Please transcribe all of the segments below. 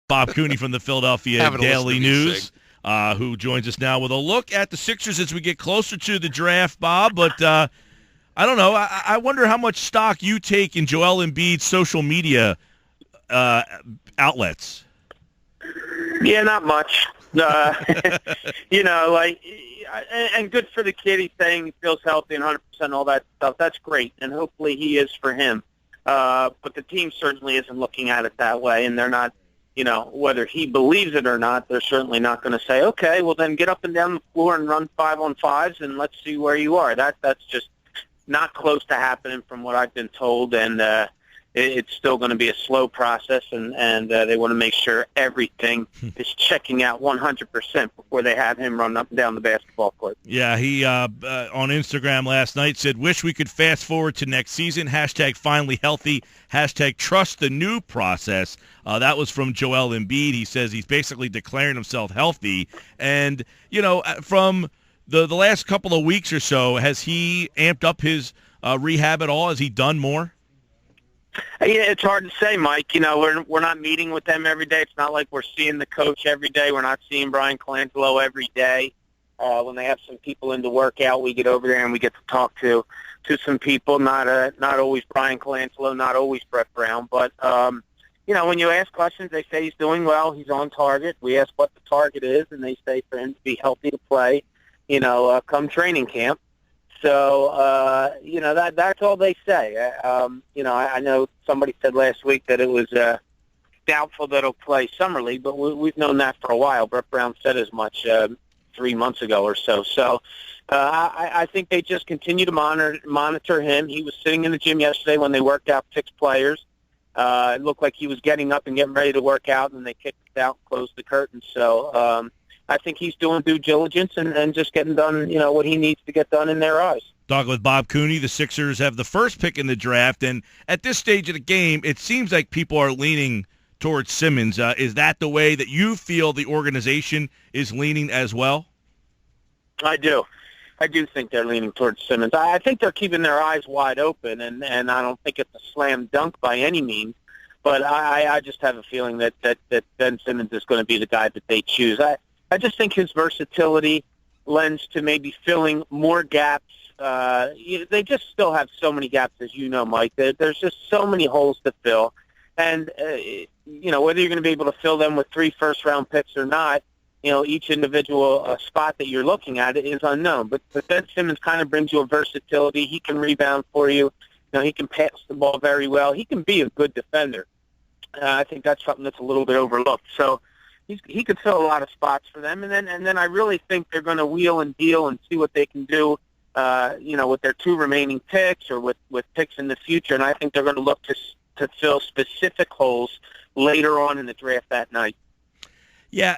Bob Cooney from the Philadelphia Having to listen Daily to me News, who joins us now with a look at the Sixers as we get closer to the draft, Bob. But I don't know. I wonder how much stock you take in Joel Embiid's social media outlets. Yeah, not much. And good for the kid. He's saying he feels healthy and 100%, all that stuff. That's great, and hopefully he is for him. But the team certainly isn't looking at it that way, and they're not, whether he believes it or not, they're certainly not going to say, okay, well then get up and down the floor and run 5-on-5s and let's see where you are. That's just not close to happening from what I've been told, and it's still going to be a slow process, and they want to make sure everything is checking out 100% before they have him run up and down the basketball court. Yeah, he on Instagram last night said, wish we could fast forward to next season, #finally healthy, #trust the new process. That was from Joel Embiid. He says he's basically declaring himself healthy. And, from the last couple of weeks or so, has he amped up his rehab at all? Has he done more? Yeah, it's hard to say, Mike. We're not meeting with them every day. It's not like we're seeing the coach every day. We're not seeing Brian Colangelo every day. When they have some people in to work out, we get over there and we get to talk to some people. Not always Brian Colangelo, not always Brett Brown. But when you ask questions, they say he's doing well. He's on target. We ask what the target is, and they say for him to be healthy to play. Come training camp. So, that's all they say. I know somebody said last week that it was doubtful that he'll play Summer League, but we've known that for a while. Brett Brown said as much 3 months ago or so. So I think they just continue to monitor him. He was sitting in the gym yesterday when they worked out 6 players. It looked like he was getting up and getting ready to work out, and they kicked it out and closed the curtain. So I think he's doing due diligence and just getting done, what he needs to get done in their eyes. Talking with Bob Cooney, the Sixers have the first pick in the draft, and at this stage of the game, it seems like people are leaning towards Simmons. Is that the way that you feel the organization is leaning as well? I do. I do think they're leaning towards Simmons. I think they're keeping their eyes wide open, and I don't think it's a slam dunk by any means. But I just have a feeling that Ben Simmons is going to be the guy that they choose. I just think his versatility lends to maybe filling more gaps. They just still have so many gaps, as you know, Mike. There's just so many holes to fill. And, whether you're going to be able to fill them with 3 first-round picks or not, each individual spot that you're looking at is unknown. But Ben Simmons kind of brings you a versatility. He can rebound for you. He can pass the ball very well. He can be a good defender. I think that's something that's a little bit overlooked. So he could fill a lot of spots for them. And then I really think they're going to wheel and deal and see what they can do, with their 2 remaining picks or with picks in the future. And I think they're going to look to fill specific holes later on in the draft that night. Yeah,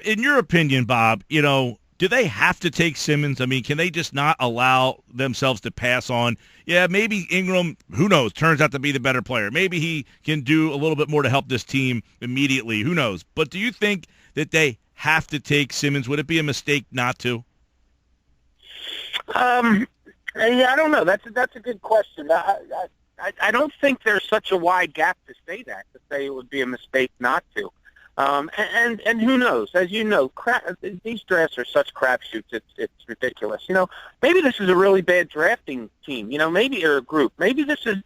in your opinion, Bob, do they have to take Simmons? I mean, can they just not allow themselves to pass on? Yeah, maybe Ingram, who knows, turns out to be the better player. Maybe he can do a little bit more to help this team immediately. Who knows? But do you think that they have to take Simmons? Would it be a mistake not to? Yeah, I don't know. That's a good question. I don't think there's such a wide gap to say it would be a mistake not to. And who knows? As you know, these drafts are such crapshoots. It's ridiculous. Maybe this is a really bad drafting team. Maybe or a group. Maybe this is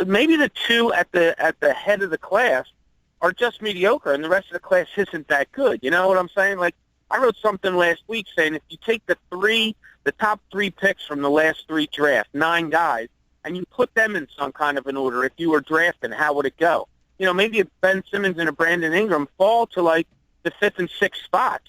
maybe the 2 at the head of the class are just mediocre, and the rest of the class isn't that good. You know what I'm saying? I wrote something last week saying if you take the top 3 picks from the last 3 drafts, 9 guys, and you put them in some kind of an order, if you were drafting, how would it go? Maybe if Ben Simmons and a Brandon Ingram fall to the 5th and 6th spots.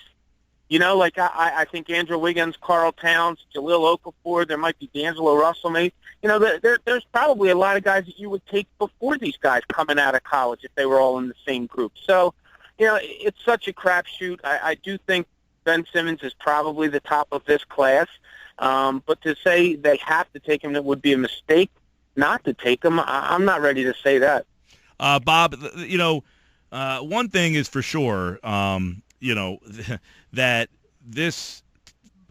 I think Andrew Wiggins, Karl Towns, Jahlil Okafor, there might be D'Angelo Russell maybe. There's probably a lot of guys that you would take before these guys coming out of college if they were all in the same group. So, it's such a crapshoot. I do think Ben Simmons is probably the top of this class. But to say they have to take him, it would be a mistake not to take him. I'm not ready to say that. Bob, one thing is for sure, that this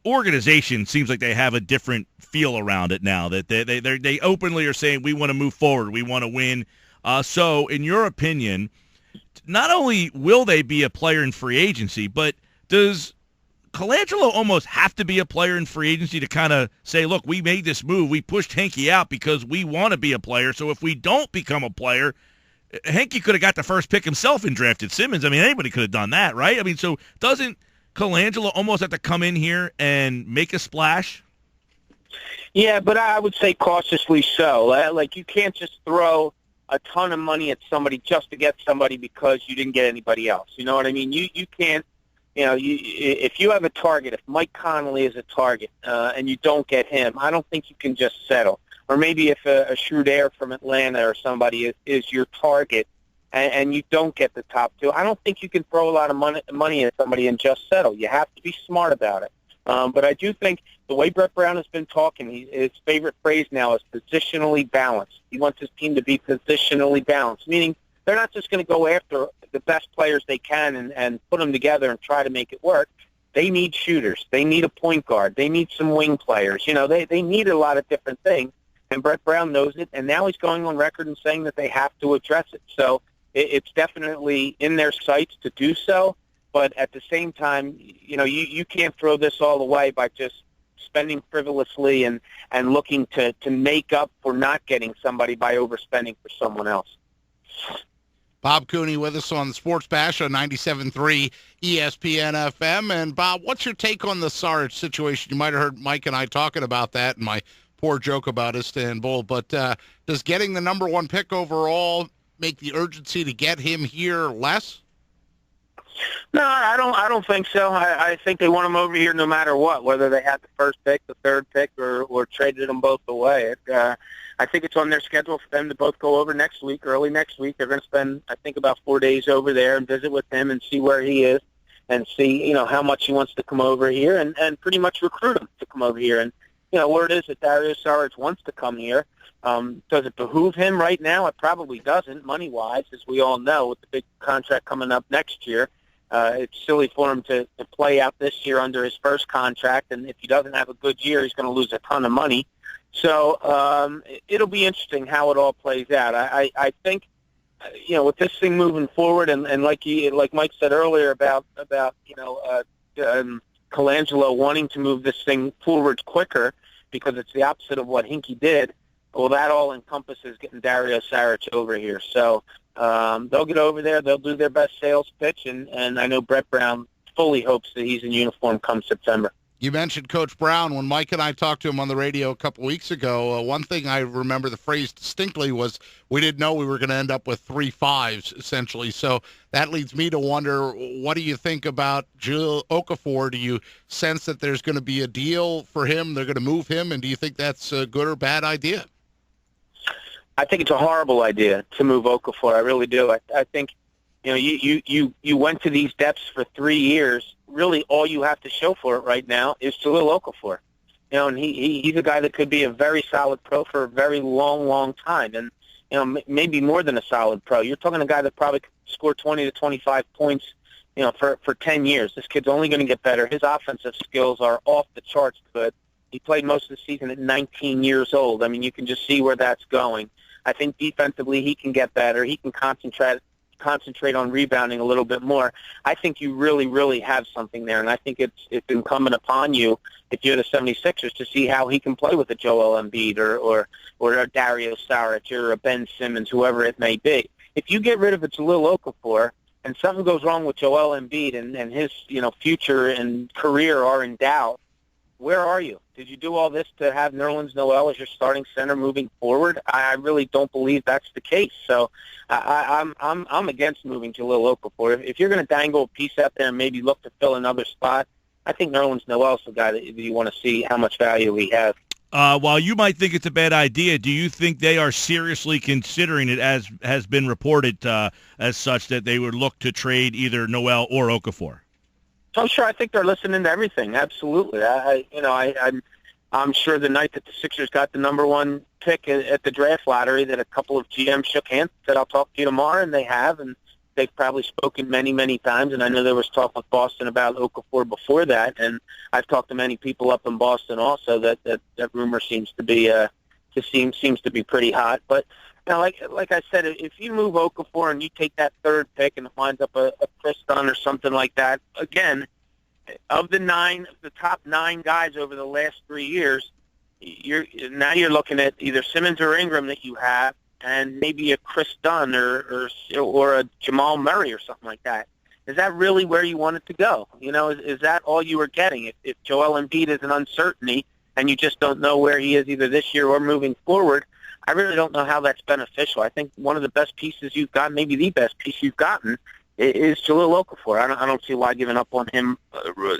organization seems like they have a different feel around it now, that they openly are saying we want to move forward, we want to win. So in your opinion, not only will they be a player in free agency, but does Colangelo almost have to be a player in free agency to kind of say, look, we made this move. We pushed Hinkie out because we want to be a player. So if we don't become a player, Hinkie could have got the first pick himself and drafted Simmons. I mean, anybody could have done that, right? I mean, so doesn't Colangelo almost have to come in here and make a splash? Yeah, but I would say cautiously so. Like, you can't just throw a ton of money at somebody just to get somebody because you didn't get anybody else. You know what I mean? You can't. If you have a target, if Mike Conley is a target and you don't get him, I don't think you can just settle. Or maybe if a Schroeder from Atlanta or somebody is your target and you don't get the top two, I don't think you can throw a lot of money at somebody and just settle. You have to be smart about it. But I do think the way Brett Brown has been talking, his favorite phrase now is positionally balanced. He wants his team to be positionally balanced, meaning they're not just going to go after the best players they can and put them together and try to make it work. They need shooters. They need a point guard. They need some wing players. They need a lot of different things, and Brett Brown knows it, and now he's going on record and saying that they have to address it. So it's definitely in their sights to do so, but at the same time, you can't throw this all away by just spending frivolously and looking to make up for not getting somebody by overspending for someone else. Bob Cooney with us on the Sports Bash on 97.3 ESPN FM. And, Bob, what's your take on the Saric situation? You might have heard Mike and I talking about that and my poor joke about Istanbul. But does getting the number one pick overall make the urgency to get him here less? No, I don't think so. I think they want him over here no matter what, whether they had the first pick, the third pick, or traded them both away. I think it's on their schedule for them to both go over next week, early next week. They're going to spend, I think, about 4 days over there and visit with him and see where he is and see, how much he wants to come over here and pretty much recruit him to come over here. And, word is that Dario Saric wants to come here. Does it behoove him right now? It probably doesn't, money-wise, as we all know, with the big contract coming up next year. It's silly for him to play out this year under his first contract, and if he doesn't have a good year, he's going to lose a ton of money. So it'll be interesting how it all plays out. I think, with this thing moving forward, and like Mike said earlier about Colangelo wanting to move this thing forward quicker because it's the opposite of what Hinkie did. Well, that all encompasses getting Dario Saric over here. So they'll get over there. They'll do their best sales pitch, and I know Brett Brown fully hopes that he's in uniform come September. You mentioned Coach Brown. When Mike and I talked to him on the radio a couple weeks ago, one thing I remember the phrase distinctly was we didn't know we were going to end up with 3 5s, essentially. So that leads me to wonder, what do you think about Jahlil Okafor? Do you sense that there's going to be a deal for him? They're going to move him, and do you think that's a good or bad idea? I think it's a horrible idea to move Okafor. I really do. I think, you went to these depths for 3 years. Really, all you have to show for it right now is Jahlil Okafor. And he's a guy that could be a very solid pro for a very long, long time. And, maybe more than a solid pro. You're talking a guy that probably could score 20 to 25 points, for 10 years. This kid's only going to get better. His offensive skills are off the charts good. He played most of the season at 19 years old. I mean, you can just see where that's going. I think defensively he can get better. He can concentrate on rebounding a little bit more. I think you really, really have something there, and I think it's incumbent upon you, if you're the 76ers, to see how he can play with a Joel Embiid or a Dario Saric or a Ben Simmons, whoever it may be. If you get rid of a Jahlil Okafor and something goes wrong with Joel Embiid and his future and career are in doubt, where are you? Did you do all this to have Nerlens Noel as your starting center moving forward? I really don't believe that's the case. So I'm against moving Jahlil Okafor. If you're going to dangle a piece out there and maybe look to fill another spot, I think Nerlens Noel's the guy that you want to see how much value he has. While you might think it's a bad idea, do you think they are seriously considering it, as has been reported as such, that they would look to trade either Noel or Okafor? I'm sure. I think they're listening to everything. Absolutely. I'm sure the night that the Sixers got the number one pick at the draft lottery that a couple of GMs shook hands and said, I'll talk to you tomorrow, and they have, and they've probably spoken many, many times. And I know there was talk with Boston about Okafor before that, and I've talked to many people up in Boston also that rumor seems to be seems to be pretty hot. But Now, like I said, if you move Okafor and you take that third pick and it winds up a Chris Dunn or something like that, again, of the top 9 guys over the last 3 years, you're looking at either Simmons or Ingram that you have, and maybe a Chris Dunn or a Jamal Murray or something like that. Is that really where you want it to go? Is that all you were getting? If Joel Embiid is an uncertainty and you just don't know where he is either this year or moving forward, I really don't know how that's beneficial. I think one of the best pieces you've got, maybe the best piece you've gotten, is Jahlil Okafor. I don't see why giving up on him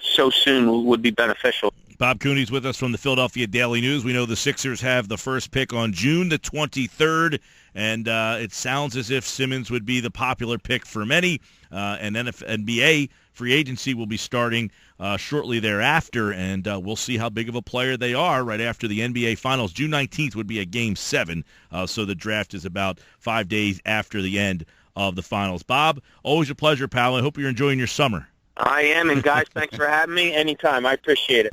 so soon would be beneficial. Bob Cooney's with us from the Philadelphia Daily News. We know the Sixers have the first pick on June the 23rd, and it sounds as if Simmons would be the popular pick for many, and then if NBA free agency will be starting shortly thereafter, and we'll see how big of a player they are right after the NBA Finals. June 19th would be a Game 7, so the draft is about 5 days after the end of the Finals. Bob, always a pleasure, pal. I hope you're enjoying your summer. I am, and guys, thanks for having me anytime. I appreciate it.